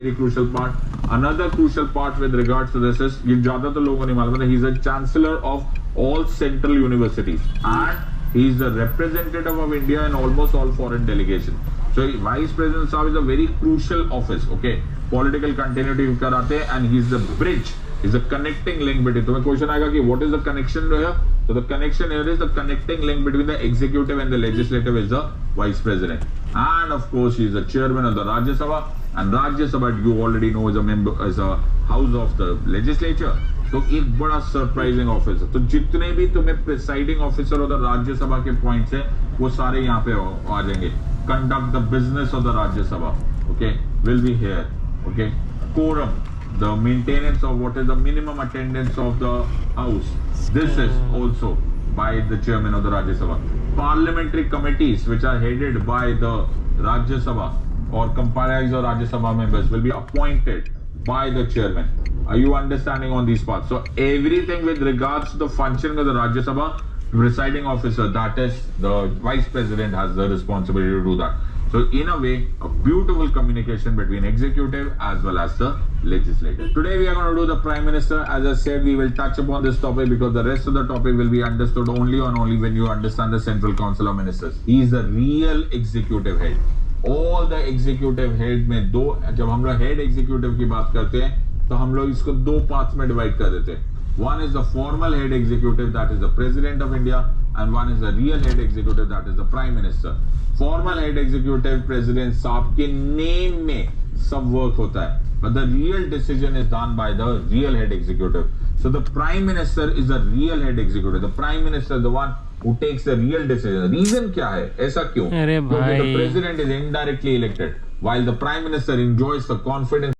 very crucial part. Another crucial part with regards to this is ये ज्यादा तो लोगों को नहीं मालूम है, he is a chancellor of all central universities and he is the representative of India in almost all foreign delegations. So vice president साहब is a very crucial office. Okay, political continuity कराते हैं and he is the bridge, he is the connecting link between. तुम्हें question आएगा कि what is the connection here? So the connection here is the connecting link between the executive and the legislative is the vice president. And of course, he is the chairman of the Rajya Sabha. And Rajya Sabha, you already know, is a member, is a house of the legislature. तो एक बड़ा surprising office है. तो जितने भी तुम्हें presiding officer और राज्य सभा के पॉइंट्स है वो सारे यहाँ पे आ जाएंगे. Conduct the business of the Rajya Sabha, okay, will be here. Okay, quorum, the maintenance of what is the minimum attendance of the house, this is also by the chairman of the Rajya Sabha. Parliamentary committees which are headed by the Rajya Sabha or comprised of Rajya Sabha members will be appointed by the chairman. Are you understanding on these parts? So everything with regards to the functioning of the Rajya Sabha, presiding officer, that is the vice president, has the responsibility to do that. So in a way, a beautiful communication between executive as well as the legislative. Today we are going to do the Prime Minister. As I said, we will touch upon this topic because the rest of the topic will be understood only when you understand the Central Council of Ministers. He is the real executive head. All the executive head में दो, जब हम लोग head executive की बात करते हैं तो हम लोग इसको दो parts में divide कर देते हैं. One is the formal head executive, that is the President of India, and one is the real head executive, that is the Prime Minister. Formal head executive President साहब के name में सब work होता है, but the real decision is done by the real head executive. So the Prime Minister is the real head executive. The Prime Minister is the one who takes the real decision. Reason क्या है? ऐसा क्यों? अरे भाई, the President is indirectly elected, while the Prime Minister enjoys the confidence